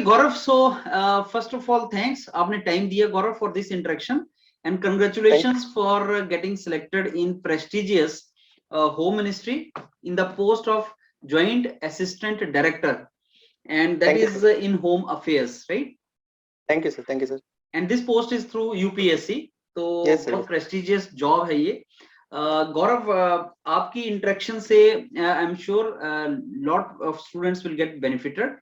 Gaurav, so first of all thanks, आपने time दिया Gaurav for this interaction, and congratulations for getting selected in prestigious home ministry in the post of joint assistant director, and that Thank you, is sir. in home affairs, right? Thank you, sir. Thank you, sir. And this post is through UPSC, तो Yes, sir. बहुत prestigious job है ये। गौरव, आपकी interaction से I am sure lot of students will get benefited,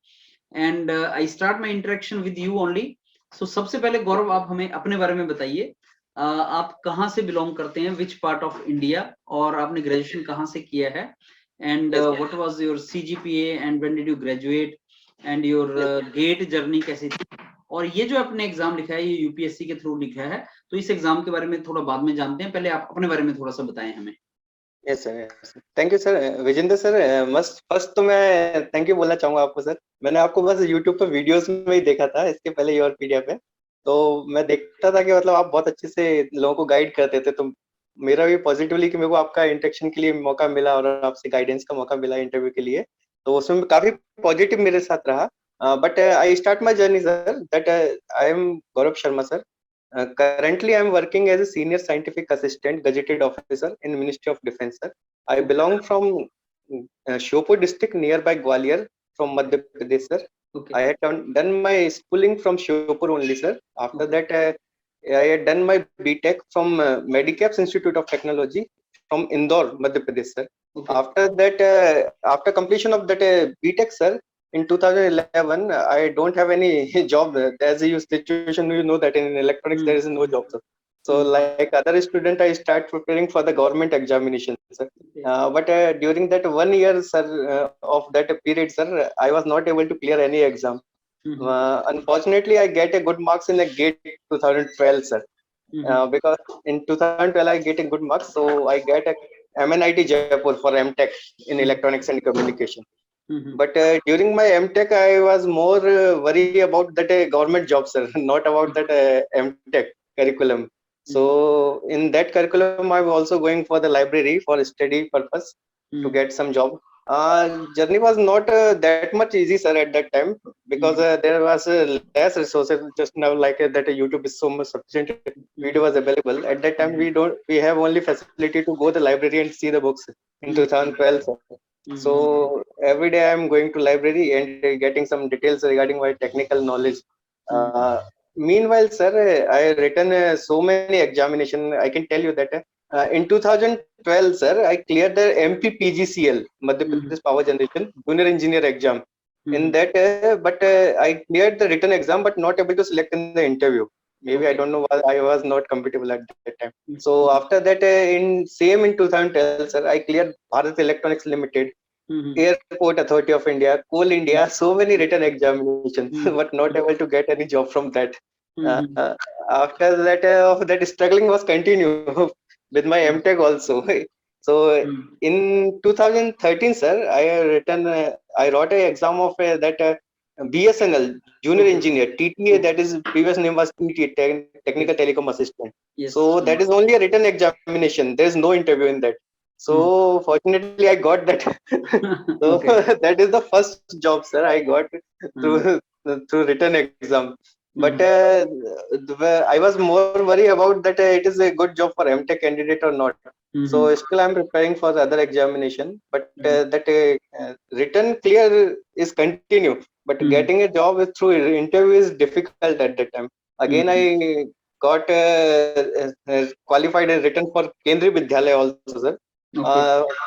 and I start my interaction with you only. So सबसे पहले गौरव, आप हमें अपने बारे में बताइए। आप कहाँ से बिलोंग करते हैं, विच पार्ट ऑफ इंडिया, और आपने ग्रेजुएशन कहाँ से किया है, and what was your CGPA and when did you graduate, and your GATE journey कैसी थी, और ये जो आपने एग्जाम लिखा है ये यूपीएससी के थ्रू लिखा है, तो इस एग्जाम के बारे में थोड़ा बाद में जानते हैं, पहले आप अपने बारे में थोड़ा सा बताएं हमें। Yes sir, thank you sir. Vijendra sir, मस्त फर्स्ट तो मैं थैंक यू बोलना चाहूंगा आपको सर। मैंने आपको बस यूट्यूब पे वीडियोस में ही देखा था, इसके पहले योर पीडीएफ पे, तो मैं देखता था कि मतलब आप बहुत अच्छे से लोगों को गाइड करते थे, तो मेरा भी पॉजिटिवली कि मेरे को आपका इंटरेक्शन के लिए मौका मिला और आपसे गाइडेंस का मौका मिला इंटरव्यू के लिए, तो उसमें काफी पॉजिटिव मेरे साथ रहा। But I start my journey sir, that I am Gaurav Sharma sir. Currently, I am working as a senior scientific assistant, gazetted officer in Ministry of Defence, sir. I belong from Shiopur district nearby Gwalior from Madhya Pradesh, sir. Okay. I had done my schooling from Shiopur only, sir. After that, I had done my BTech from Medicaps Institute of Technology from Indore, Madhya Pradesh, sir. Okay. After that, after completion of that BTech, sir, in 2011, I don't have any job. As a situation, you know that in electronics there is no job, sir. So like other student, I start preparing for the government examination, sir. Okay. But during that 1 year, sir, of that period, sir, I was not able to clear any exam. Unfortunately, I get a good marks in the GATE 2012, sir. Because in 2012 I get a good marks, so I get a MNIT Jaipur for MTech in electronics and communication. But during my MTech, I was more worried about that government job, sir, not about that MTech curriculum. So in that curriculum, I'm also going for the library for study purpose to get some job. Journey was not that much easy, sir, at that time, because there was less resources. Just now, like that YouTube is so much sufficient video was available. At that time, we have only facility to go to the library and see the books in 2012, sir. So every day I'm going to library and getting some details regarding my technical knowledge. Meanwhile, sir, I written so many examination. I can tell you that in 2012, sir, I cleared the MPPGCL, Madhya Pradesh Power Generation Junior Engineer exam. In that, but I cleared the written exam, but not able to select in the interview. Maybe I don't know why I was not compatible at that time. So after that, in 2012, sir, I cleared Bharat Electronics Limited, Airport Authority of India, Coal India, so many written examinations, but not able to get any job from that. After that, that struggling was continue with my MTech also. So in 2013, sir, I wrote an exam of that BSNL Junior Engineer, TTA, that is previous name was TTA, Technical Telecom Assistant. Yes. So that is only a written examination. There is no interview in that. So fortunately, I got that. So that is the first job, sir, I got through written exam. But I was more worried about that it is a good job for MTech candidate or not. So still I'm preparing for the other examination. But that written clear is continue. But getting a job through interview is difficult at that time. Again, I got qualified and written for Kendriya Vidyalaya also, sir.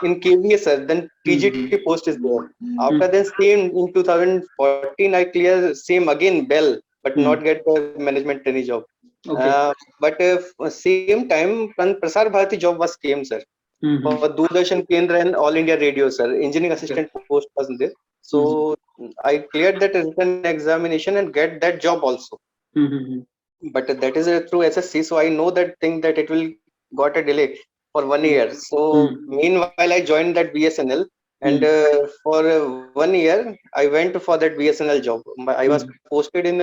In KVS, sir, then TGT post is there. After that, same in 2014, I clear same again Bell, but not get the management trainee job. But same time, Prasar Bharati job was came, sir. For Doordarshan Kendra and All India Radio, sir, engineering assistant post was there. So I cleared that written examination and get that job also. But that is through SSC, so I know that thing that it will got a delay for 1 year. So meanwhile, I joined that BSNL, and for 1 year, I went for that BSNL job. I was posted in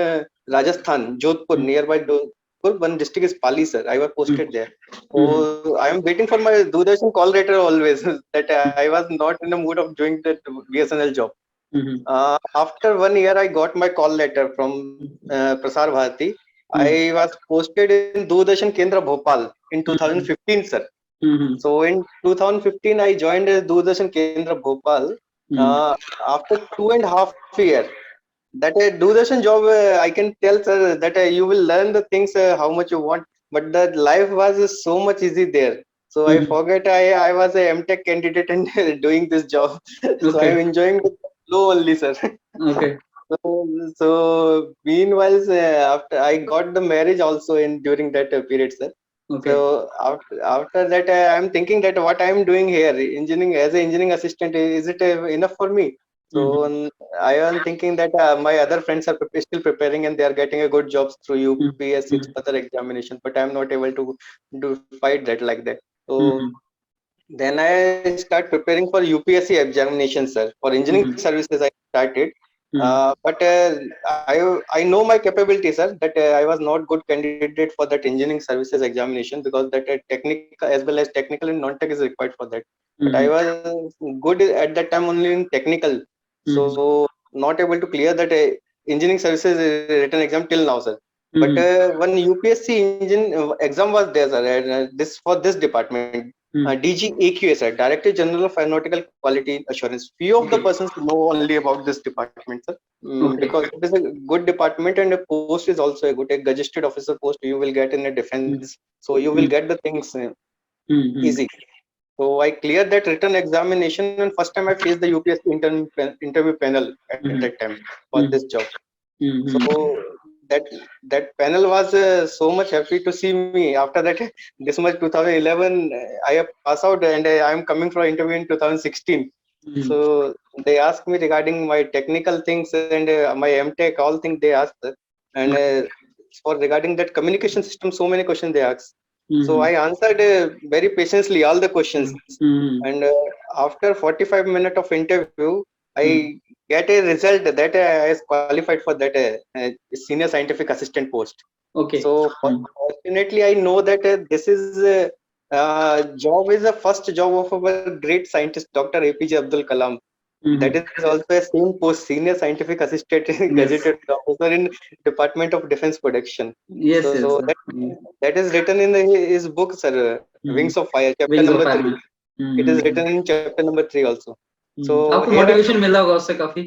Rajasthan, Jodhpur, nearby Jodhpur. One district is Pali, sir. I was posted there. So I am waiting for my Doordarshan call letter always. That I was not in the mood of doing that BSNL job. After 1 year, I got my call letter from Prasar Bharati. I was posted in Doordarshan Kendra Bhopal in 2015, sir. So in 2015, I joined Doordarshan Kendra Bhopal. After 2.5 years, that a Doordarshan job, I can tell, sir, that you will learn the things how much you want, but the life was so much easy there. So I forget I was a MTech candidate and doing this job. So I am enjoying the flow only, sir. Okay. So meanwhile, after I got the marriage also in during that period, sir. Okay. So after that, I am thinking that what I am doing here, engineering as an engineering assistant, is it enough for me? So I am thinking that my other friends are still preparing and they are getting a good jobs through UPSC other examination, but I am not able to do fight that like that. So then I start preparing for UPSC examination, sir. For engineering services, I started. But I know my capability, sir, that I was not good candidate for that engineering services examination because that technical as well as technical and non-tech is required for that. But I was good at that time only in technical, so not able to clear that engineering services written exam till now, sir. But one UPSC engine exam was there, sir. This for this department. DGAQS, sir, Director General of Aeronautical Quality Assurance. Few of the persons know only about this department, sir, because it is a good department and the post is also a good, a gazetted officer post you will get in a defense. So you will get the things easy. So I cleared that written examination and first time I faced the UPSC interview panel at that time for this job. So that panel was so much happy to see me. After that, this much 2011, I have passed out and I am coming for interview in 2016. So they asked me regarding my technical things and my MTech, all things they asked, and for regarding that communication system, so many questions they asked. So I answered very patiently all the questions, and after 45 minutes of interview, I get a result that I is qualified for that senior scientific assistant post. Okay. So fortunately, I know that this is job is the first job of our great scientist, Dr. APJ Abdul Kalam. That is also a same post, senior scientific assistant, gazetted officer in Department of Defense Production. Yes. So that is written in his book, sir, Wings of Fire, chapter number 3. It is written in chapter number 3 also. So आपको motivation मिला होगा उससे काफी.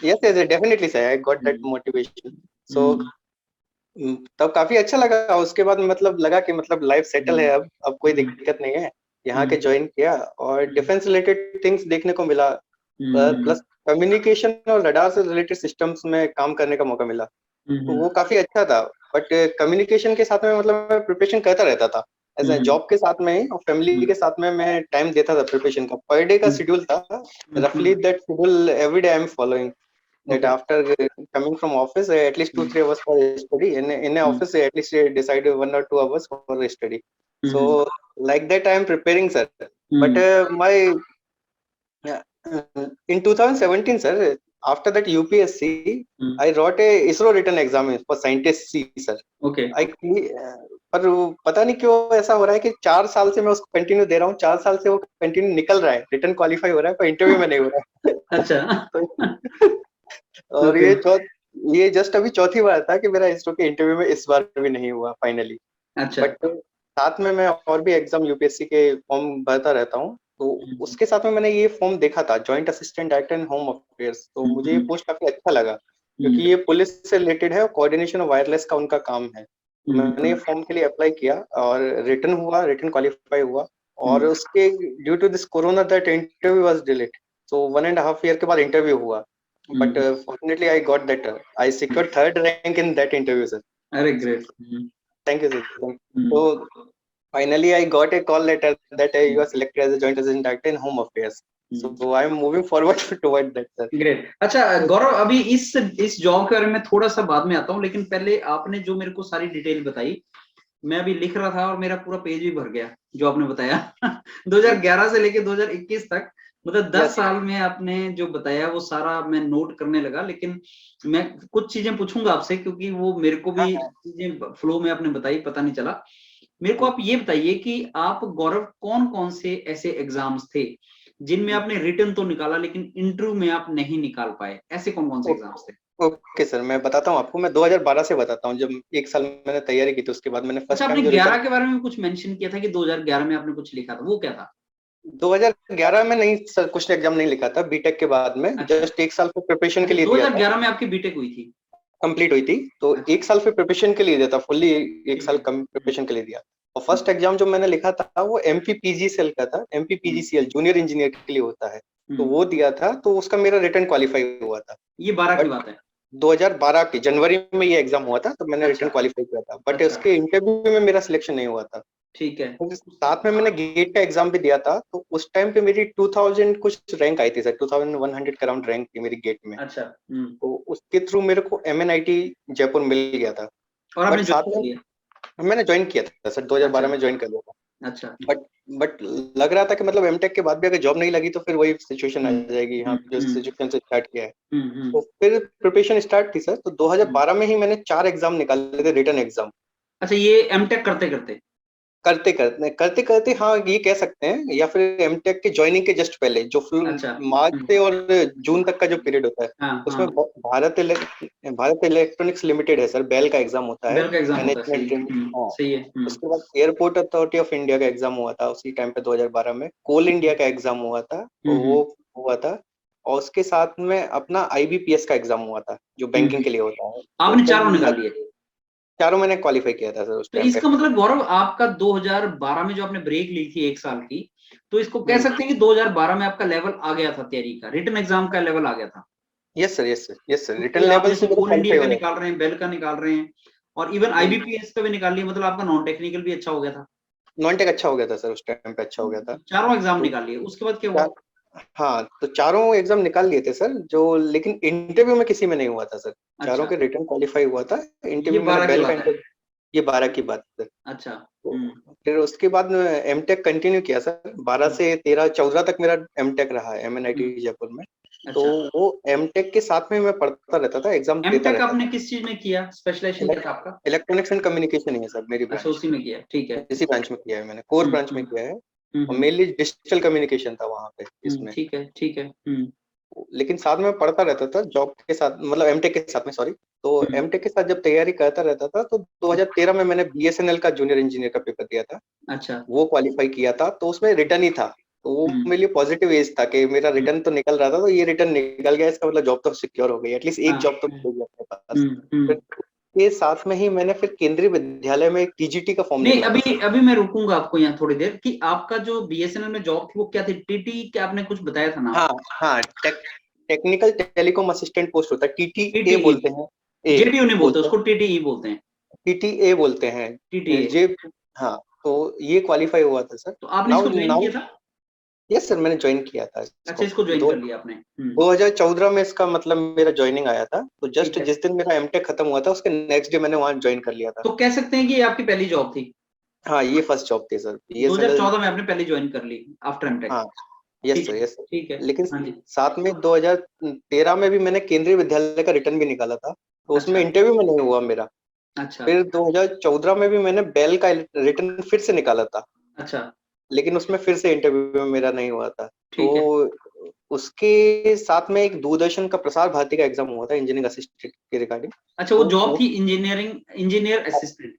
Yes, definitely sir, I got that motivation. So तब काफी अच्छा लगा. उसके बाद मतलब लगा कि मतलब लाइफ सेटल है, अब कोई दिक्कत नहीं है. यहाँ के ज्वाइन किया और डिफेंस रिलेटेड थिंग्स देखने को मिला, प्लस कम्युनिकेशन और रडार से रिलेटेड सिस्टम्स में काम करने का मौका मिला. तो वो काफी अच्छा था. बट कम्युनिकेशन के साथ में मतलब मैं प्रिपरेशन करता रहता था एज ए जॉब के साथ में ही, और फैमिली के साथ में मैं टाइम देता था प्रिपरेशन का. पर डे का शेड्यूल था रफली. That schedule every day I am following. That after coming from office, at least 2-3 hours for study. In office, at least decide 1 or 2 hours for study. So like that, I am preparing, sir. But my in 2017, sir, after that UPSC, I wrote a ISRO written exam for scientist C, sir. Okay. पर पता नहीं क्यों ऐसा हो रहा है कि 4 साल से मैं उसको कंटिन्यू दे रहा हूँ. 4 साल से वो कंटिन्यू निकल रहा है, रिटर्न क्वालिफाई हो रहा है, पर इंटरव्यू में नहीं हो रहा है. अच्छा. और ये जस्ट अभी चौथी बार था कि मेरा इसरो के इंटरव्यू में इस बार भी नहीं हुआ फाइनली. अच्छा. बट साथ में मैं और भी एग्जाम यूपीएससी के फॉर्म भरता रहता हूँ. तो उसके साथ में मैंने ये फॉर्म देखा था, joint assistant director in home affairs. तो मुझे ये पोस्ट काफी अच्छा लगा क्योंकि ये पुलिस से रिलेटेड है और कोऑर्डिनेशन और वायरलेस का उनका काम है. मैंने ये फॉर्म के लिए अप्लाई किया और रिटर्न क्वालिफाई हुआ. और उसके due to this corona that interview was delayed. So 1.5 year के बाद इंटरव्यू हुआ. But fortunately, I got that. I secured 3rd rank in that interview, sir. Very great. Thank you, sir. So finally, I got a call letter that you are selected as a joint assistant director in home affairs. So I am moving forward toward that, sir. Great. अच्छा गौरव, अभी इस job के बारे में थोड़ा सा बाद में आता हूँ, लेकिन पहले आपने जो मेरे को सारी डिटेल बताई, मैं अभी लिख रहा था और मेरा पूरा पेज भी भर गया जो आपने बताया. 2011 से लेके 2021 तक, मतलब 10 साल में आपने जो बताया वो सारा मैं नोट करने लगा. लेकिन मैं कुछ चीजें पूछूंगा आपसे क्योंकि वो मेरे को भी चीजें फ्लो में आपने बताई, पता नहीं चला. मेरे को आप ये बताइए कि आप गौरव कौन कौन से ऐसे एग्जाम्स थे जिनमें आपने रिटर्न तो निकाला लेकिन इंटरव्यू में आप नहीं निकाल पाए, ऐसे कौन कौन से एग्जाम्स थे? ओके सर, मैं बताता हूँ आपको। मैं 2012 से बताता हूँ, जब एक साल मैंने तैयारी की थी, उसके बाद मैंने अच्छा, फर्स्ट आपने टाइम जो 11 रिटर्न। के बारे में कुछ मेंशन किया था कि 2011 में आपने कुछ लिखा था, वो क्या था? 2011 में नहीं सर, कुछ एग्जाम नहीं लिखा था, बीटेक के बाद में अच्छा जस्ट एक साल फिर प्रिपरेशन के अच्छा, लिए दिया था। 2011 में आपकी बीटेक हुई थी? कंप्लीट हुई थी, तो अच्छा एक साल फिर प्रिपरेशन के लिए दिया था, फुल्ली एक ठीक साल है। कम प्रिपरेशन के लिए दिया। और फर्स्ट एग्जाम जो मैंने लिखा था वो एमपीपीजीसीएल का था, एमपीपीजीसीएल जूनियर इंजीनियर के लिए होता है, तो हम्म, वो दिया था, तो उसका मेरा रिटर्न क्वालिफाई हुआ था। ये 12 की बट बात है? 2012 की जनवरी में ये एग्जाम हुआ था, तो मैंने अच्छा रिटर्न क्वालिफाई किया था, बट अच्छा उसके इंटरव्यू में मेरा सिलेक्शन नहीं हुआ था। ठीक है। तो साथ में मैंने गेट का एग्जाम भी दिया था, तो उस टाइम पे मेरी 2000 कुछ रैंक आई थी सर, 2100 के अराउंड रैंक थी मेरी गेट में। अच्छा तो उसके थ्रू मेरे को एमएनआईटी जयपुर मिल गया था। और बट आपने साथ ज्वाइन कर में लिया? मैंने ज्वाइन किया था सर, अच्छा 2012 में ज्वाइन कर लिया था। अच्छा। बट बट लग रहा था कि मतलब एमटेक के बाद भी अगर जॉब नहीं लगी तो फिर वही सिचुएशन आ हम्म जाएगी, यहाँ पे जो हम्म सिचुएशन से स्टार्ट किया है। तो हम्म। फिर प्रिपरेशन स्टार्ट थी सर, तो 2012 में ही मैंने 4 एग्जाम निकाले थे, रिटर्न एग्जाम। अच्छा, ये एमटेक करते करते? करते करते हाँ ये कह सकते हैं, या फिर एमटेक के ज्वाइनिंग के जस्ट पहले, जो फुल अच्छा मार्च से और जून तक का जो पीरियड होता है, हाँ उसमें हाँ, भारत इलेक्ट्रॉनिक्स लिमिटेड है सर, बेल का एग्जाम होता है, बेल का एग्जाम होता है, सही मैनेजमेंट है। ट्रेनिंग। हाँ, सही है। उसके बाद एयरपोर्ट अथॉरिटी ऑफ इंडिया का एग्जाम हुआ था उसी टाइम पे 2012 में, कोल इंडिया का एग्जाम हुआ था, तो वो हम्म। हुआ था। और उसके साथ में अपना आईबीपीएस का एग्जाम हुआ था, जो बैंकिंग के लिए होता है। तो आपने कुल चारों मिला निकाल लिए? चारों मैंने क्वालिफाई किया था सर उस तो टाइम पे। इसका मतलब गौरव, आपका 2012 में जो आपने ब्रेक ली थी एक साल की, तो इसको कह हम्म, सकते हैं कि 2012 में आपका लेवल आ गया था तैयारी का, रिटन एग्जाम का लेवल आ गया था? Yes sir, yes sir, yes sir, क्योंकि रिटर्न आप लेवल जैसे से मेरे कोल इंडिया क्वालिफाई का हो निकाल रहे हैं, बेल का निकाल रहे हैं, और इवन गए। आईबीपीएस का भी निकाल लिया, मतलब आपका नॉन टेक्निकल भी अच्छा हो गया था। नॉन टेक अच्छा हो गया था सर, उस टाइम पे अच्छा हो गया था। चारों एग्जाम तो निकाल लिए, उसके बाद क्या हुआ? चार हाँ, तो चारों एग्जाम निकाल लिए थे सर, जो लेकिन इंटरव्यू में किसी में नहीं हुआ था सर। चारों अच्छा, के रिटर्न क्वालिफाई हुआ था, ये इंटरव्यू मैंने 12 की बेल का बात है? इंटरव्यू। ये 12 की बात है सर। अच्छा। तो फिर उसके बाद एमटेक कंटिन्यू किया सर, 12 हम्म से 13 14 तक मेरा एमटेक रहा है एमएनआईटी हम्म, जयपुर में। तो अच्छा। वो एमटेक के साथ में मैं पढ़ता रहता था, एग्जाम देता एमटेक रहता आपने था। किस चीज में किया, स्पेशलाइजेशन क्या था आपका? इलेक्ट्रॉनिक्स एंड कम्युनिकेशन ही है सर मेरी अच्छा, ब्रांच, उसी में किया, ठीक है। इसी ब्रांच में किया है मैंने, कोर ब्रांच में किया है। और हम्म, मेनली डिजिटल कम्युनिकेशन था वहां पे इसमें। ठीक है ठीक है। लेकिन साथ में पढ़ता रहता था जॉब के साथ, मतलब एमटेक के साथ में, सॉरी। तो हम्म, एमटेक के साथ जब तैयारी करता रहता था, तो 2013 में मैंने बीएसएनएल का जूनियर इंजीनियर का पेपर दिया था, अच्छा। वो क्वालिफाई किया था, तो उसमें रिटर्न ही था। तो वो हम्म मेरे लिए पॉजिटिव एज था कि मेरा हम्म, रिटर्न तो निकल रहा था, तो ये रिटर्न निकल गया, इसका मतलब जॉब तो सिक्योर हो गई, एटलीस्ट एक हाँ। जॉब तो मिलेगी अपने पास। फिर हम्म। के साथ में ही मैंने फिर केंद्रीय विद्यालय में एक टीजीटी का फॉर्म नहीं, निकला था अभी सर। अभी मैं रुकूंगा आपको यहाँ थोड़ी देर, कि आपका जो बीएसएनएल में जॉब थी वो क्या थी, टीटी क्या आपने कुछ बताया था नाम? हाँ हाँ, टेक्निकल टेलीकॉम असिस्टेंट पोस्ट होता है, टीटीए टीटीई? बोलते हैं। ए जेटीयू नहीं बोलते बोलते हैं, उसको, टीटीई बोलते हैं। टीटीए बोलते हैं टीटीए। जे। हाँ, तो ये क्वालिफाई हुआ था सर। तो आपने नाउ इसको ज्वाइन नाउ किया था? यस सर, मैंने ज्वाइन किया था अच्छा, इसको। इसको ज्वाइन दो कर लिया आपने। 2014 में इसका मतलब मेरा ज्वाइनिंग आया था, तो ठीक जस्ट है। जिस दिन मेरा एमटेक खत्म हुआ था उसके नेक्स्ट डे मैंने वहां ज्वाइन कर लिया था। तो कह सकते हैं कि ये आपकी पहली जॉब थी? हाँ, ये फर्स्ट जॉब थी सर, बीएसएनएल। 2014 में आपने पहली ज्वाइन कर ली आफ्टर एमटेक? हाँ, यस ठीक सर, है यस सर। ठीक है। लेकिन हाँ जी। साथ में 2013 में भी मैंने केंद्रीय विद्यालय का रिटर्न भी निकाला था, तो उसमें अच्छा इंटरव्यू में नहीं हुआ मेरा। अच्छा फिर 2014 में भी मैंने बेल का रिटर्न फिर से निकाला था, अच्छा। लेकिन उसमें फिर से इंटरव्यू में मेरा नहीं हुआ था। ठीक है। तो उसके साथ में एक दूरदर्शन का प्रसार भारती का एग्जाम हुआ था इंजीनियरिंग असिस्टेंट के रिगार्डिंग। अच्छा, वो तो जॉब वो थी engineering engineer assistant?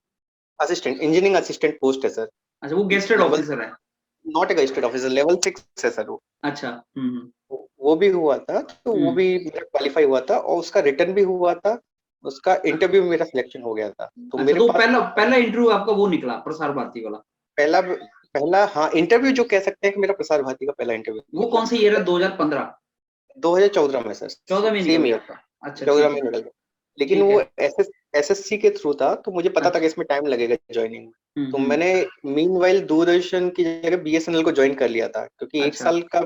Assistant, engineering assistant post है सर। अच्छा, वो गेस्टेड लेवल, ऑफिसर है? Not a gazetted officer, level 6 है सर वो। अच्छा। वो भी हुआ था, तो वो हम्म। भी मेरा क्वालिफाई हुआ था, और उसका रिटर्न भी हुआ था, उसका इंटरव्यू में मेरा सिलेक्शन हो गया था, तो अच्छा, मेरे तो पास पहला पहला इंटरव्यू आपका वो निकला, प्रसार भारती वाला? पहला पहला हाँ इंटरव्यू जो कह सकते हैं कि मेरा प्रसार भारती का पहला इंटरव्यू वो निकला। कौन सा ईयर है, 2015? 2014 में सर, 14 में निकल सेम गया ईयर, आपका? अच्छा 14 ठीक में है। निकल गया। लेकिन ठीक वो है। एसएससी के थ्रू था, तो मुझे पता था कि अच्छा। इसमें टाइम लगेगा ज्वाइनिंग में। तो हम्म। मैंने मीनवाइल दूरदर्शन की जगह बीएसएनएल को ज्वाइन कर लिया था, क्योंकि एक अच्छा, साल का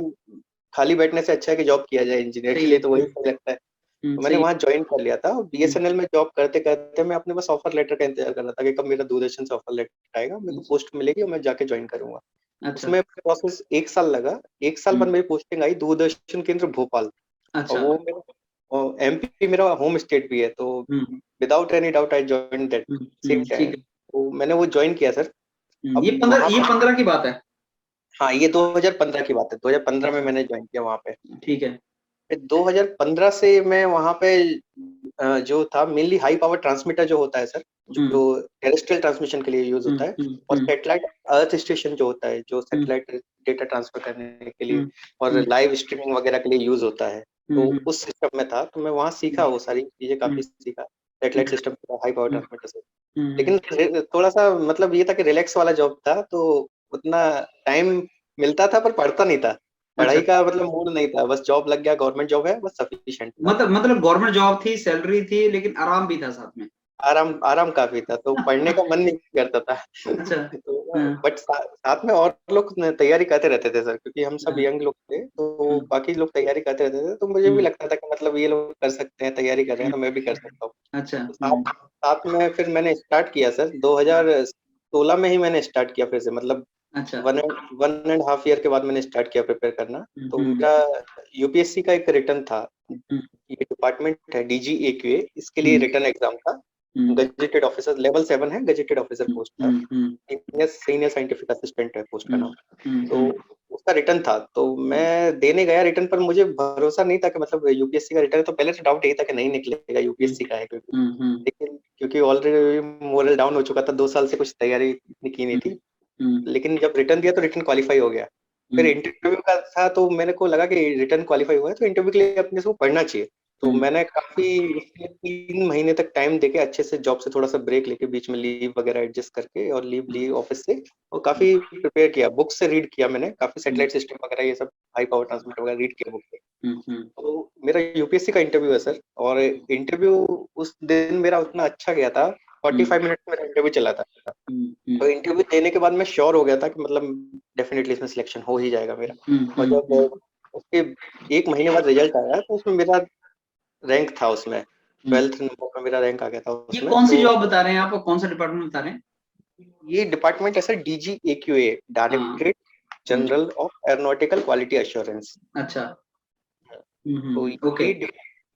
खाली बैठने से अच्छा है कि जॉब किया जाए, इंजीनियर के सही है। लिए तो वही सही लगता है। तो मैंने सही वहां ज्वाइन कर लिया था, और है। बीएसएनएल में जॉब करते करते मैं अपने बस ऑफर लेटर का इंतजार कर रहा था कि कब मेरा दूरदर्शन से ऑफर लेटर आएगा, मेरे को पोस्ट मिलेगी और मैं जाके ज्वाइन करूंगा। अच्छा। उसमें प्रोसेस एक साल लगा। एक साल बाद हम्म, मेरी पोस्टिंग आई दूरदर्शन केंद्र भोपाल, और अच्छा। वो मेरा एमपी मेरा होम स्टेट भी है, तो hmm without any doubt I join that same ठीक टाइम। है। तो मैंने वो ज्वाइन किया सर। ये अब 15, वहां ये 15 की बात है? हाँ, ये 2015 की बात है, 2015 में मैंने ज्वाइन किया वहाँ पे। ठीक है। फिर 2015 से मैं वहाँ पे जो था मेनली हाई पावर ट्रांसमीटर जो होता है सर, जो टेरेस्ट्रियल ट्रांसमिशन के लिए यूज होता है, और सैटेलाइट अर्थ स्टेशन जो होता है, जो सैटेलाइट डेटा ट्रांसफर करने के लिए और लाइव स्ट्रीमिंग वगैरह के लिए यूज होता है, तो उस सिस्टम में था, तो मैं वहाँ सीखा, वो सारी चीजें काफी सीखा satellite system, high power transmitter से। लेकिन थोड़ा सा मतलब ये था कि रिलैक्स वाला जॉब था, तो उतना टाइम मिलता था पर पढ़ता नहीं था, अच्छा, पढ़ाई का मतलब मूड नहीं था, बस जॉब लग गया, गवर्नमेंट जॉब है, बस सफिशिएंट था। मतलब गवर्नमेंट जॉब थी, सैलरी थी, लेकिन आराम भी था साथ में। आराम आराम काफी था, तो पढ़ने का मन नहीं करता था। अच्छा। तो हाँ, बट साथ में और लोग तैयारी करते रहते थे सर, क्योंकि हम सब हाँ, यंग लोग थे, तो बाकी लोग तैयारी करते रहते थे, तो मुझे भी लगता था कि मतलब ये लोग कर सकते हैं, तैयारी कर रहे हैं, तो मैं भी कर सकता हूँ। अच्छा। तो साथ साथ में फिर मैंने स्टार्ट किया सर, 2016 में ही मैंने स्टार्ट किया फिर से, मतलब अच्छा। 1.5 ईयर के बाद मैंने स्टार्ट किया प्रिपेयर करना। तो मेरा यूपीएससी का एक रिटर्न था, ये डिपार्टमेंट है डीजीएक्यूए, इसके लिए रिटर्न एग्जाम था, गजेटेड ऑफिसर लेवल 7 है, गजेटेड ऑफिसर पोस्ट था, सीनियर साइंटिफिक असिस्टेंट है पोस्ट का नाम। तो उसका रिटर्न था, तो मैं देने गया रिटर्न, पर मुझे भरोसा नहीं था कि मतलब यूपीएससी का रिटर्न है, तो पहले तो डाउट यही था कि नहीं निकलेगा, यूपीएससी का है क्योंकि, लेकिन क्योंकि ऑलरेडी मोरल डाउन हो चुका था, 2 साल से कुछ तैयारी इतनी की नहीं थी, लेकिन जब रिटर्न दिया तो रिटर्न क्वालीफाई हो गया। फिर इंटरव्यू का था, तो मेरे को लगा कि रिटर्न क्वालीफाई हुआ है, तो इंटरव्यू के लिए अपने से पढ़ना चाहिए, तो मैंने काफी उसके 3 महीने तक टाइम देके अच्छे से जॉब से थोड़ा सा ब्रेक लेके, बीच में लीव वगैरह एडजस्ट करके, और लीव ली ऑफिस से, और काफी प्रिपेयर किया, बुक से रीड किया मैंने, काफी सैटेलाइट सिस्टम वगैरह ये सब हाई पावर ट्रांसमीटर वगैरह रीड किया बुक से। तो मेरा यूपीएससी का इंटरव्यू है सर, और इंटरव्यू उस दिन मेरा उतना अच्छा गया था, 45 मिनट मेरा इंटरव्यू चला था। तो इंटरव्यू देने के बाद मैं श्योर हो गया था कि मतलब डेफिनेटली इसमें सिलेक्शन हो ही जाएगा मेरा। और जब उसके 1 महीने बाद रिजल्ट आया, तो उसमें मेरा रैंक था, उसमें 12th नंबर का मेरा रैंक आ गया था ये उसमें। कौन सी तो जॉब बता रहे हैं आप, और कौन सा डिपार्टमेंट बता रहे हैं? ये डिपार्टमेंट है सर, डीजीएक्यूए, हाँ। Directorate general of aeronautical quality assurance. अच्छा। तो ओके।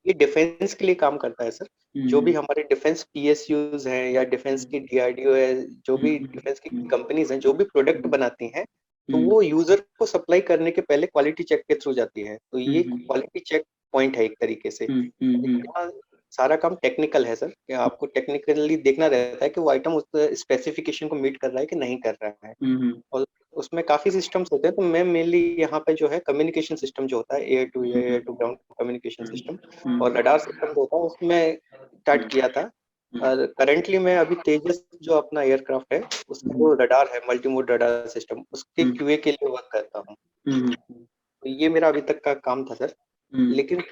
ये डिफेंस के लिए काम करता है सर, जो भी हमारे डिफेंस पीएसयूज हैं, या डिफेंस की डीआरडीओ है, जो भी डिफेंस की कंपनीज हैं, जो भी प्रोडक्ट बनाती हैं, तो वो यूजर को सप्लाई करने के पहले क्वालिटी चेक के थ्रू जाती है, तो ये क्वालिटी चेक पॉइंट है एक तरीके से। यहाँ सारा काम टेक्निकल है सर, कि आपको टेक्निकली देखना रहता है कि वो आइटम उस स्पेसिफिकेशन को मीट कर रहा है कि नहीं कर रहा है। और उसमें काफी सिस्टम्स होते हैं, तो मैं मेनली यहाँ पे जो है कम्युनिकेशन सिस्टम जो होता है, air to ground communication system और रडार सिस्टम जो होता है, उसमें स्टार्ट किया था। और करेंटली मैं अभी तेजस जो अपना एयरक्राफ्ट है, उसका जो रडार है, मल्टीमोड रडार सिस्टम, उसके क्यूए के लिए वर्क करता हूँ। तो ये मेरा अभी तक का काम था सर। लेकिन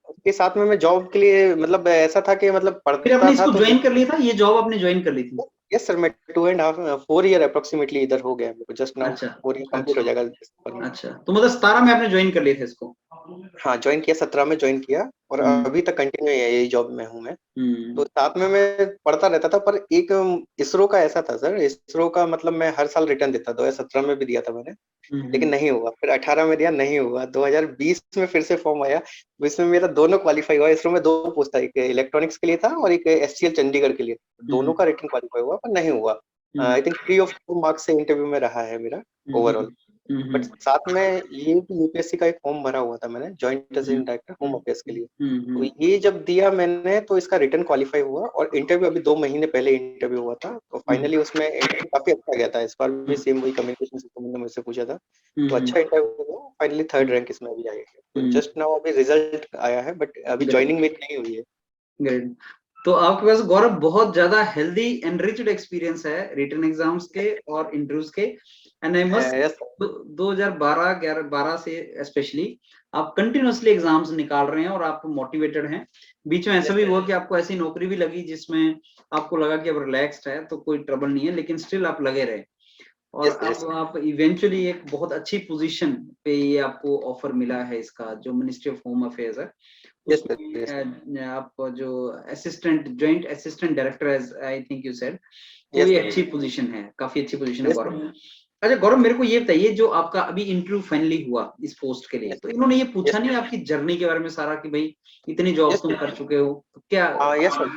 उसके साथ में मैं जॉब के लिए, मतलब ऐसा था कि मतलब फिर पढ़ता आपने था इसको तो, ज्वाइन कर लिया था, ये जॉब आपने ज्वाइन कर ली थी? यस सर, मैं 2.5 4 ईयर अप्रोक्सीमेटली इधर हो गया मेरे को, जस्ट नाउ अच्छा। 4 ईयर कंप्लीट हो अच्छा। जाएगा दिसंबर में। अच्छा, तो मतलब 17 में आपने ज्वाइन कर लिए थे इसको? हाँ, ज्वाइन किया, 17 में ज्वाइन किया, और अभी तक कंटिन्यू है, यही जॉब में हूँ मैं। तो साथ में मैं पढ़ता रहता था, पर एक इसरो का ऐसा था सर, इसरो का मतलब मैं हर साल रिटर्न देता, 2017 में भी दिया था मैंने, लेकिन नहीं हुआ, फिर 18 में दिया, नहीं हुआ, 2020 में फिर से फॉर्म आया, इसमें मेरा दोनों क्वालिफाई हुआ। इसरो में 2 पोस्ट था, एक इलेक्ट्रॉनिक्स के लिए था और एक एसटीएल चंडीगढ़ के लिए, दोनों का रिटर्न क्वालिफाई हुआ, पर नहीं हुआ। आई थिंक 3 of 2 मार्क्स से इंटरव्यू में रहा है मेरा ओवरऑल। बट साथ में ये भी यूपीएससी का एक फॉर्म भरा हुआ था मैंने, joint assistant director home affairs के लिए, तो ये जब दिया मैंने, तो इसका रिटर्न क्वालिफाई हुआ, और इंटरव्यू अभी 2 महीने पहले इंटरव्यू हुआ था, तो फाइनली उसमें इंटरव्यू काफी अच्छा गया था, इस बार भी सेम वही कम्युनिकेशन सिस्टम ने मुझसे पूछा था, तो अच्छा इंटरव्यू हुआ, फाइनली 3rd रैंक इसमें अभी आई है। तो जस्ट नाउ अभी रिजल्ट आया है, बट अभी ज्वाइनिंग मेरी नहीं हुई है। ग्रेट। तो आपके पास गौरव बहुत ज्यादा हेल्दी एनरिच्ड एक्सपीरियंस है रिटन एग्जाम्स के और इंटरव्यूज के, एंड आई मस्ट, यस 2012 से स्पेशली आप कंटिन्यूअसली एग्जाम्स निकाल रहे हैं और आप मोटिवेटेड हैं। बीच में ऐसा भी हुआ कि आपको ऐसी नौकरी भी लगी जिसमें आपको लगा कि अब रिलैक्स्ड है तो कोई ट्रबल नहीं है, लेकिन स्टिल आप लगे रहे, और यस आप इवेंचुअली एक बहुत अच्छी पोजीशन पे ये आपको ऑफर मिला है इसका, जो मिनिस्ट्री ऑफ होम अफेयर्स है यस उसमें आप जो assistant, joint assistant director as I think you said, तो यस ये सर, अच्छी पोजीशन है, काफी अच्छी पोजीशन है यस गौरव। अच्छा गौरव, मेरे को ये बताइए, जो आपका अभी इंटरव्यू फाइनली हुआ इस पोस्ट के लिए, तो इन्होंने ये पूछा यस नहीं आपकी जर्नी के बारे में सारा, कि भाई इतनी जॉब्स यस तुम कर चुके हो, तो क्या? Yes sir,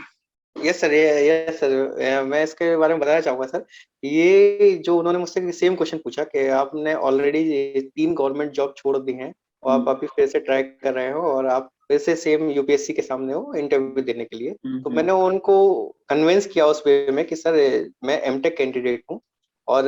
yes sir, yes sir, मैं इसके बारे में बताना चाहूंगा सर। ये जो उन्होंने मुझसे सेम क्वेश्चन पूछा कि आपने ऑलरेडी 3 गवर्नमेंट जॉब छोड़ दी हैं और आप अभी फिर से ट्राई कर रहे हो और आप फिर से सेम यूपीएससी के सामने हो इंटरव्यू देने के लिए। तो मैंने उनको कन्विंस किया उस वे में कि सर मैं एमटेक कैंडिडेट हूँ और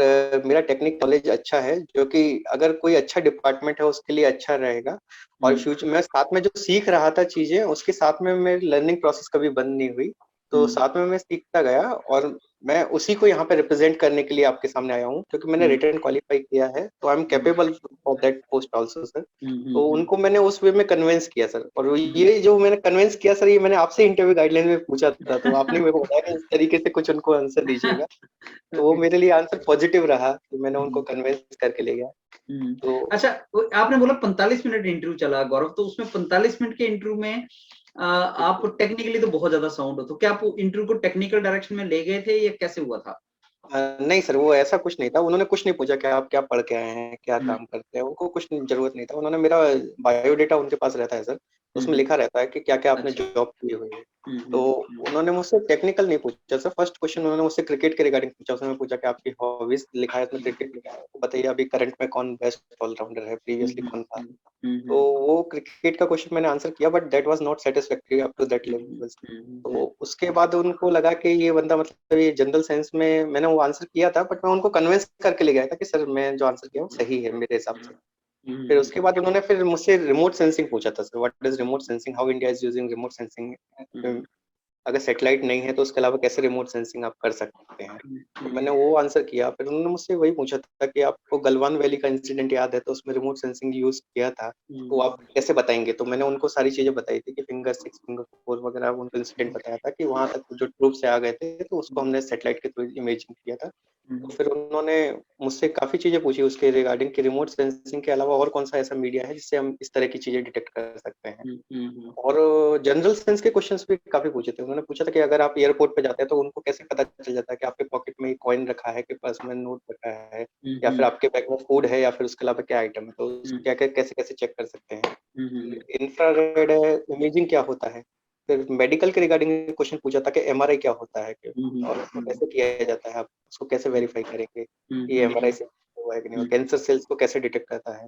मेरा टेक्निक नॉलेज अच्छा है, जो कि अगर कोई अच्छा डिपार्टमेंट है उसके लिए अच्छा रहेगा। और फ्यूचर में साथ में जो सीख रहा था चीजें, उसके साथ में मेरी लर्निंग प्रोसेस कभी बंद नहीं हुई। तो साथ में मैं सीखता गया और मैं उसी को यहाँ पे रिप्रेजेंट करने के लिए आपके सामने आया हूँ, क्योंकि मैंने रिटर्न क्वालिफाई किया है, तो I am capable for that post also sir. तो उनको मैंने उस वे में कन्विंस किया सर, और ये जो मैंने कन्विंस किया सर, ये मैंने आपसे इंटरव्यू गाइडलाइन में पूछा था, तो आपने मेरे को बताया कि इस तरीके से कुछ उनको आंसर दीजिएगा। तो वो मेरे लिए आंसर पॉजिटिव रहा कि मैंने उनको कन्विंस करके ले गया। तो अच्छा, आपने बोला 45 मिनट इंटरव्यू चला गौरव, तो उसमें 45 मिनट के इंटरव्यू में आप टेक्निकली तो बहुत ज्यादा साउंड हो, तो क्या आप इंटरव्यू को टेक्निकल डायरेक्शन में ले गए थे या कैसे हुआ था? नहीं सर, वो ऐसा कुछ नहीं था। उन्होंने कुछ नहीं पूछा कि आप क्या पढ़ के आए हैं, क्या काम करते हैं, उनको कुछ जरूरत नहीं था। उन्होंने मेरा बायोडेटा उनके पास रहता है सर, उसमें लिखा रहता है कि क्या क्या आपने अच्छा। जॉब की हुई है। तो उन्होंने मुझसे टेक्निकल नहीं पूछा सर। फर्स्ट क्वेश्चन उन्होंने मुझसे क्रिकेट के रिगार्डिंग पूछा। उसमें पूछा कि आपकी हॉबीज लिखा है उसमें क्रिकेट लिखा है, तो बताइए अभी करंट में कौन बेस्ट ऑलराउंडर है, प्रीवियसली कौन था। तो वो क्रिकेट का क्वेश्चन मैंने आंसर किया, but that was not satisfactory up to that level. तो उसके बाद उनको लगा कि ये बंदा, मतलब ये जनरल साइंस में मैंने वो आंसर किया था, बट मैं उनको कन्विंस करके ले गया था कि सर मैं जो आंसर किया वो सही है मेरे हिसाब से। फिर उसके बाद उन्होंने फिर मुझसे रिमोट सेंसिंग पूछा था sir, what is remote sensing, how India is using remote sensing, अगर सैटेलाइट नहीं है तो उसके अलावा कैसे रिमोट सेंसिंग आप कर सकते हैं। तो मैंने वो आंसर किया। फिर उन्होंने मुझसे वही पूछा था कि आपको गलवान वैली का इंसिडेंट याद है, तो उसमें रिमोट सेंसिंग यूज किया था, तो आप कैसे बताएंगे। तो मैंने उनको सारी चीजें बताई थी कि फिंगर 6, फिंगर 4 वगैरह, उनको इंसिडेंट बताया था कि वहां तक जो ट्रूप से आ गए थे, तो उसको हमने सैटेलाइट के थ्रू इमेजिंग किया था। तो फिर उन्होंने मुझसे काफी चीजें पूछी उसके रिगार्डिंग कि रिमोट सेंसिंग के अलावा और कौन सा ऐसा मीडिया है जिससे हम इस तरह की चीजें डिटेक्ट कर सकते हैं। और जनरल सेंस के क्वेश्चंस भी काफी पूछे थे। उन्होंने पूछा था कि अगर आप एयरपोर्ट पे जाते हैं तो उनको कैसे पता चल जाता है कि आपके पॉकेट में कॉइन रखा है, कि पर्स में नोट रखा है, या फिर आपके बैग में फूड है, या फिर उसके अलावा क्या आइटम है, तो क्या क्या कैसे कैसे चेक कर सकते हैं। इंफ्रारेड इमेजिंग क्या होता है। फिर मेडिकल के रिगार्डिंग क्वेश्चन पूछा था कि एमआरआई क्या होता है, और उसको कैसे किया जाता है, आप उसको कैसे वेरीफाई करेंगे कि एमआरआई से हुआ है कि नहीं, और कैंसर सेल्स को कैसे डिटेक्ट करता है।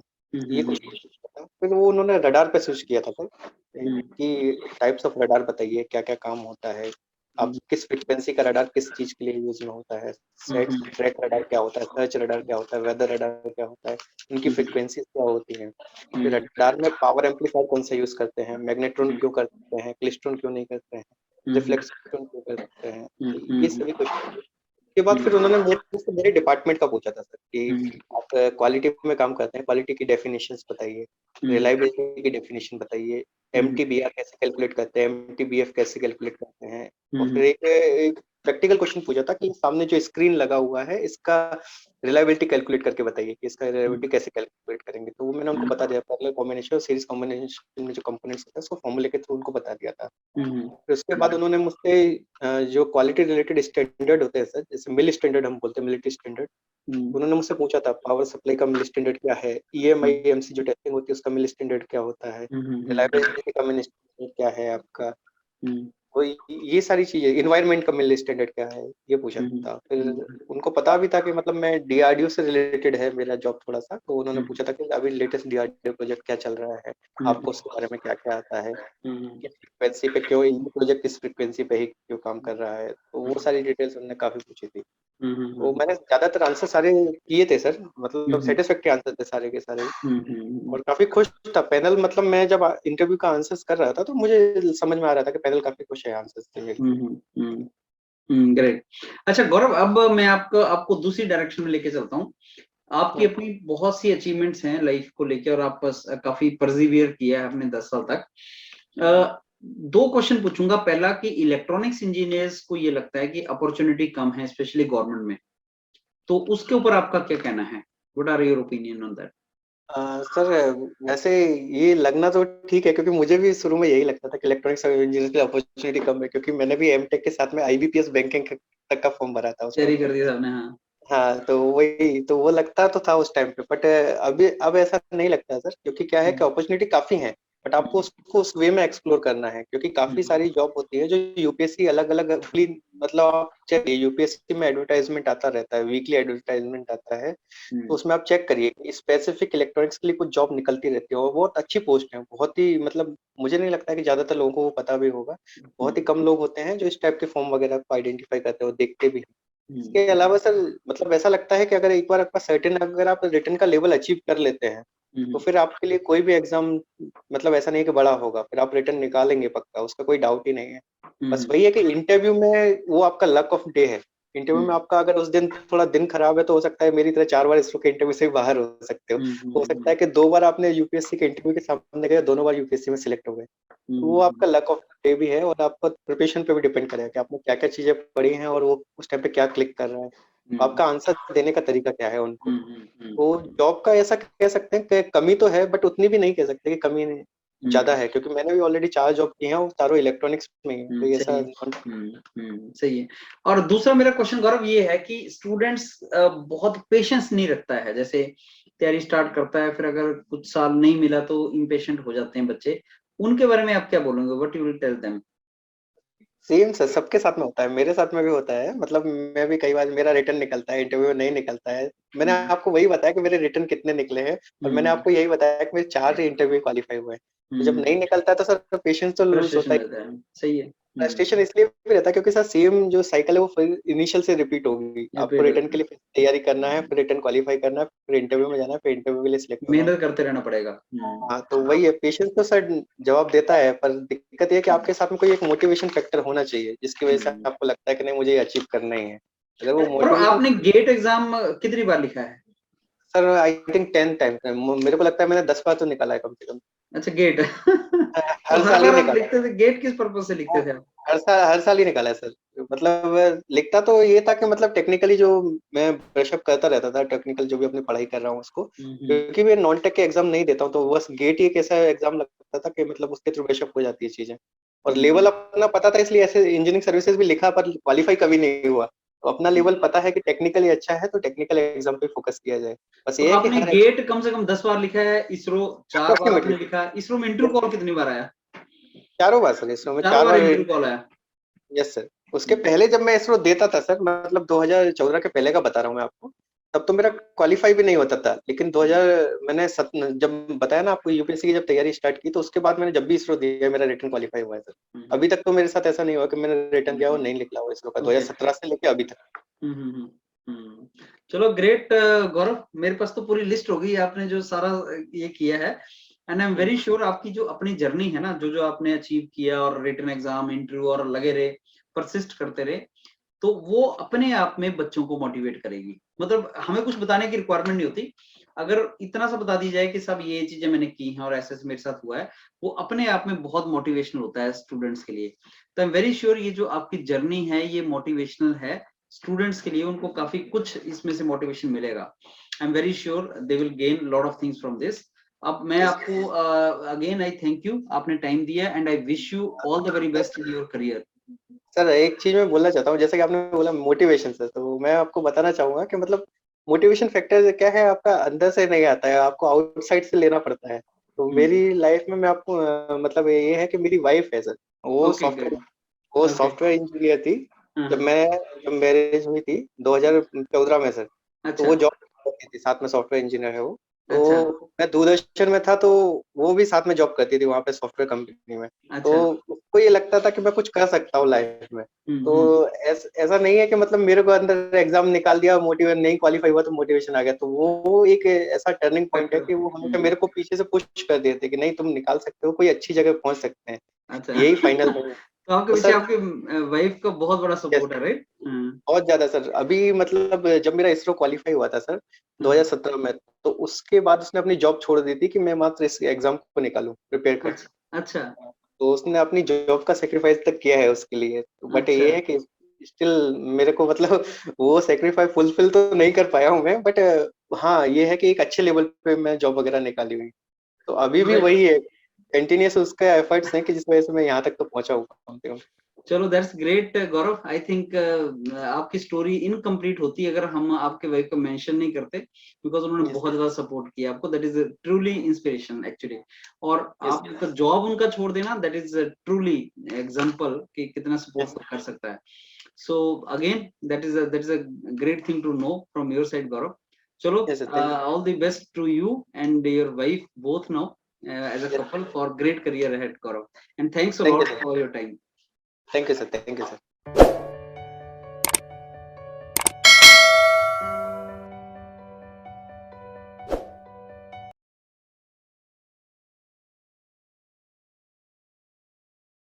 ये कुछ पूछा था। फिर वो उन्होंने रडार पे स्विच किया था सर, कि टाइप्स ऑफ रडार बताइए, क्या क्या काम होता है, आप किस फ्रिक्वेंसी का रडार किस चीज के लिए यूज में होता है, सेट ट्रैक रडार क्या होता है, सर्च रडार क्या होता है, वेदर रडार क्या होता है, इनकी फ्रिक्वेंसी क्या होती है। फिर रडार में पावर एम्पलीफायर कौन सा यूज करते हैं, मैग्नेट्रॉन क्यों करते हैं, क्लिस्ट्रॉन क्यों नहीं करते हैं, रिफ्लेक्शन क्यों करते हैं। तो ये सभी क्वेश्चन के बाद फिर उन्होंने मेरे डिपार्टमेंट का पूछा था सर कि आप क्वालिटी में काम करते हैं, क्वालिटी की डेफिनेशंस बताइए, रिलायबिलिटी की डेफिनेशन बताइए, एमटीबीआर कैसे कैलकुलेट करते हैं, एमटीबीएफ कैसे कैलकुलेट करते हैं। और फिर एक प्रैक्टिकल क्वेश्चन पूछा था कि सामने जो स्क्रीन लगा हुआ है इसका रिलायबिलिटी कैलकुलेट करके बताइए कि इसका रिलायबिलिटी कैसे कैलकुलेट करेंगे। तो वो मैंने उनको बता दिया, पैरेलल कॉम्बिनेशन और सीरीज कॉम्बिनेशन में जो कंपोनेंट्स होता है उसको फॉर्मूले के थ्रू उनको बता दिया था। फिर उसके बाद उन्होंने मुझसे जो क्वालिटी रिलेटेड स्टैंडर्ड होते हैं सर, जैसे मिल स्टैंडर्ड हम बोलते हैं, मिलिट्री स्टैंडर्ड, उन्होंने मुझसे पूछा था पावर सप्लाई का मिल स्टैंडर्ड क्या है, ईएमआईएमसी जो टेस्टिंग होती है उसका मिल स्टैंडर्ड क्या होता है, रिलायबिलिटी का मिल स्टैंडर्ड क्या है आपका, तो ये सारी चीजें, इन्वायरमेंट का मिल स्टैंडर्ड क्या है, ये पूछा था। फिर उनको पता भी था कि मतलब मैं डीआरडीओ से रिलेटेड है मेरा जॉब थोड़ा सा, तो उन्होंने पूछा था कि अभी लेटेस्ट डीआरडीओ प्रोजेक्ट क्या चल रहा है, आपको उसके बारे में क्या क्या आता है, किस फ्रिक्वेंसी पे क्यों, ये प्रोजेक्ट किस फ्रिक्वेंसी पे ही क्यों काम कर रहा है। तो वो सारी डिटेल्स उन्होंने काफी पूछी थी। तो मैंने ज्यादातर आंसर सारे किए थे सर, मतलब सेटिस्फैक्टरी आंसर थे सारे के सारे, और काफी खुश था पैनल। मतलब मैं जब इंटरव्यू का आंसर्स कर रहा था तो मुझे समझ में आ रहा था कि पैनल काफी खुश है आंसर्स से। ग्रेट। अच्छा गौरव, अब मैं आपको आपको दूसरी डायरेक्शन में लेके चलता हूँ। आपकी अपनी बहुत सी अचीवमेंट्स हैं लाइफ को लेके, और आप बस काफी परसिवियर किया है आपने 10 साल तक। दो क्वेश्चन पूछूंगा। पहला कि इलेक्ट्रॉनिक्स इंजीनियर्स को ये लगता है कि अपॉर्चुनिटी कम है स्पेशली गवर्नमेंट में, तो उसके ऊपर आपका क्या कहना है? What are your opinion on that? Sir वैसे ये लगना तो ठीक है, क्योंकि मुझे भी शुरू में यही लगता था कि इलेक्ट्रॉनिक्स इंजीनियर की अपॉर्चुनिटी कम है, क्योंकि मैंने भी एमटेक के साथ में आईबीपीएस बैंकिंग तक का फॉर्म भरा था उस टाइम तैयारी पे। कर दी आपने? हाँ। हाँ, तो वही तो वो लगता तो था उस टाइम पे, बट अभी अब ऐसा नहीं लगता है सर, क्योंकि क्या है कि अपॉर्चुनिटी काफी है। बट आपको उसको उस वे में एक्सप्लोर करना है, क्योंकि काफी सारी जॉब होती है जो यूपीएससी अलग अलग, मतलब आप चलिए यूपीएससी में एडवर्टाइजमेंट आता रहता है, वीकली एडवर्टाइजमेंट आता है, तो उसमें आप चेक करिए कि स्पेसिफिक इलेक्ट्रॉनिक्स के लिए कुछ जॉब निकलती रहती है और बहुत अच्छी पोस्ट है, बहुत ही मतलब मुझे नहीं लगता कि ज्यादातर लोगों को वो पता भी होगा, बहुत ही कम लोग होते हैं जो इस टाइप के फॉर्म वगैरह को आइडेंटिफाई करते हैं और देखते भी हैं। इसके अलावा सर मतलब ऐसा लगता है कि अगर एक बार आपका सर्टेन, अगर आप रिटर्न का लेवल अचीव कर लेते हैं तो फिर आपके लिए कोई भी एग्जाम मतलब ऐसा नहीं कि बड़ा होगा, फिर आप रिटर्न निकालेंगे पक्का, उसका कोई डाउट ही नहीं है। बस वही है कि इंटरव्यू में वो आपका लक ऑफ डे है। इंटरव्यू में आपका अगर उस दिन थोड़ा दिन खराब है तो हो सकता है मेरी तरह 4 बार इसरो के इंटरव्यू से भी बाहर हो सकते हो सकता है कि 2 बार आपने यूपीएससी के इंटरव्यू के सामने गए, दोनों बार यूपीएससी में सिलेक्ट हो गए, तो वो आपका लक ऑफ डे भी है और आपका प्रिपरेशन पे भी डिपेंड करेगा कि आपने क्या क्या चीजें पढ़ी हैं और वो उस टाइम पे क्या क्लिक कर रहा है, आपका आंसर देने का तरीका क्या है उनको। तो जॉब का ऐसा कह सकते हैं कि कमी तो है, बट उतनी भी नहीं कह सकते कि कमी ज्यादा है, क्योंकि मैंने भी ऑलरेडी 4 जॉब की हैं, वो चारों इलेक्ट्रॉनिक्स में ही है, तो सही ऐसा है। सही है। और दूसरा मेरा क्वेश्चन गौरव ये है कि स्टूडेंट्स बहुत पेशेंस नहीं रखता है, जैसे तैयारी स्टार्ट करता है फिर अगर कुछ साल नहीं मिला तो इम्पेशेंट हो जाते हैं बच्चे, उनके बारे में आप क्या बोलोगे, what you will tell them? Same sir, सबके साथ में होता है, मेरे साथ में भी होता है, मतलब मैं भी कई बार मेरा रिटर्न निकलता है, इंटरव्यू में नहीं निकलता है। मैंने आपको वही बताया कि मेरे रिटर्न कितने निकले हैं और मैंने आपको यही बताया कि मेरे 4 इंटरव्यू क्वालिफाई हुए हैं। तो जब नहीं निकलता है तो सर पेशेंस तो लूज होता फ्रस्ट्रेशन है। रहता है, सही है। फ्रस्ट्रेशन इसलिए भी रहता है क्योंकि सर सेम जो साइकिल है वो फिर इनिशियल से रिपीट होगी, आपको रिपीट रिटर्न होता के है, लिए फिर तैयारी करना है, फिर रिटर्न क्वालिफाई करना है, फिर इंटरव्यू में जाना है, फिर इंटरव्यू के लिए सिलेक्ट होना है। मेहनत करते रहना पड़ेगा। हाँ तो वही है, पेशेंस तो सर जवाब देता है, पर दिक्कत ये है कि आपके साथ में कोई एक मोटिवेशन फैक्टर होना चाहिए जिसकी वजह से आपको लगता है कि नहीं मुझे ये अचीव करना ही है। अगर वो और मोटिवेशन, आपने गेट एग्जाम कितनी बार लिखा है? सर आई थिंक 10 टाइम, मेरे को लगता है मैंने 10 बार तो निकाला है कम से कम। अच्छा गेट तो हर हर साल ही बार आप निकाला लिखते थे, गेट किस पर्पज से लिखते है, थे आप? हर साल ही निकाला है सर। मतलब लिखता तो ये था कि मतलब टेक्निकली जो मैं ब्रशअप करता रहता था, टेक्निकल जो भी अपनी पढ़ाई कर रहा हूँ उसको, क्योंकि मैं नॉन टेक के एग्जाम नहीं देता हूँ, तो बस गेट ही एक ऐसा एग्जाम लगता था कि मतलब उसके थ्रू ब्रशअप हो जाती है चीजें, और लेवल अपना पता था, इसलिए ऐसे इंजीनियरिंग सर्विसेज भी लिखा पर क्वालिफाई कभी नहीं हुआ। तो अपना लेवल पता है कि टेक्निकली अच्छा है तो टेक्निकल एग्जाम पे फोकस किया जाए, बस तो ये है कि आपने हर गेट कम से कम 10 बार लिखा है, इसरो 4 बार अप्रोक्सीमेटली आपने लिखा है, इसरो में इंटरव्यू कॉल कितनी बार आया? चारों बार सर, इसमें 4 4 बार बार। इंटरव्यू कॉल आया। यस सर, उसके पहले जब मैं इसरो देता था सर, मतलब 2014 के पहले का बता रहा हूँ मैं आपको, तब तो मेरा क्वालिफाई भी नहीं होता था, लेकिन 2000 मैंने जब बताया ना आपको यूपीएससी की जब तैयारी स्टार्ट की तो उसके बाद मैंने जब भी इसरो दिया मेरा रिटर्न क्वालिफाई हुआ है सर। अभी तक तो मेरे साथ ऐसा नहीं हुआ कि मैंने रिटर्न दिया और नहीं निकला हुआ इसरो का, ओके। 2017 से लेके अभी तक। चलो ग्रेट गौरव, मेरे पास तो पूरी लिस्ट हो गई, आपने जो सारा ये किया है, and I am very sure आपकी जो अपनी जर्नी है ना, जो जो आपने अचीव किया और रिटन एग्जाम इंटरव्यू और लगे रहे, परसिस्ट करते रहे, तो वो अपने आप में बच्चों को मोटिवेट करेगी। मतलब हमें कुछ बताने की रिक्वायरमेंट नहीं होती, अगर इतना सा बता दी जाए कि सब ये चीजें मैंने की हैं और ऐसे ऐसे मेरे साथ हुआ है, वो अपने आप में बहुत मोटिवेशनल होता है स्टूडेंट्स के लिए। तो आई एम वेरी श्योर ये जो आपकी जर्नी है ये मोटिवेशनल है स्टूडेंट्स के लिए, उनको काफी कुछ इसमें से मोटिवेशन मिलेगा। I am very sure they will gain lot of things from this. अब मैं आपको अगेन आई थैंक यू, आपने टाइम दिया, and I wish you all the very best in your career. Sir एक चीज मैं बोलना चाहता हूँ, जैसे कि आपने बोला मोटिवेशन सर, तो मैं आपको बताना चाहूंगा कि मतलब मोटिवेशन फैक्टर क्या है, आपका अंदर से नहीं आता है, आपको आउटसाइड से लेना पड़ता है। तो मेरी लाइफ में मैं आपको मतलब ये है कि मेरी वाइफ है सर, वो ओके सॉफ्टवेयर गुड। वो ओके। सॉफ्टवेयर इंजीनियर थी। हाँ। जब मैरिज हुई थी 2014 में सर, तो अच्छा। वो जॉब करती थी साथ में, सॉफ्टवेयर इंजीनियर है वो। अच्छा। तो मैं दूरदर्शन में था, तो वो भी साथ में जॉब करती थी वहाँ पे सॉफ्टवेयर कंपनी में। तो अच्छा। उसको ये लगता था कि मैं कुछ कर सकता हूँ लाइफ में। तो हम्म। ऐसा नहीं है कि मतलब मेरे को अंदर एग्जाम निकाल दिया, मोटिवेट नहीं क्वालिफाई हुआ तो मोटिवेशन आ गया, तो वो एक ऐसा टर्निंग पॉइंट है फैक्टर। कि वो हमेशा मेरे को पीछे से पुश कर देते कि नहीं तुम निकाल सकते हो, कोई अच्छी जगह पहुंच सकते हैं, अच्छा यही फाइनल नहीं है। तो आपके तो पीछे सर आपके वाइफ का बहुत बड़ा यस, सपोर्ट है, राइट? बहुत ज्यादा सर। अभी मतलब जब मेरा इसरो क्वालिफाई हुआ था सर 2017 में, तो उसके बाद उसने अपनी जॉब छोड़ दी थी कि मैं मात्र इस एग्जाम को निकालूं, प्रिपेयर कर। अच्छा। अच्छा। तो उसने अपनी जॉब का सेक्रीफाइस तक किया है उसके लिए, बट अच्छा। ये है कि स्टिल मेरे को मतलब वो सेक्रीफाइस फुलफिल तो नहीं कर पाया हूँ मैं, बट हाँ ये है कि एक अच्छे लेवल पे मैं जॉब वगैरह निकाली हुई। तो अभी भी वही है, कंटिन्यूस उसके एफर्ट्स हैं कि जिस वजह से मैं यहाँ तक तो पहुंचा हूँ कम से कम। चलो that's great Gaurav. I think आपकी स्टोरी इनकम्प्लीट होती अगर हम आपके वाइफ को मेंशन नहीं करते, बिकॉज उन्होंने Yes, बहुत ज्यादा सपोर्ट किया आपको। That is truly inspiration actually. और yes, आप जॉब उनका छोड़ देना, दैट इज ट्रूली एग्जांपल कि कितना yes, सपोर्ट कर सकता है। So again that is a great thing to know from your side Gaurav. चलो yes, sir. Thank you. All the best to you and your wife both now as a Yes, couple for great career ahead, Gaurav, and thanks a thank you, lot sir. for your time. Thank you, sir. Thank you, sir.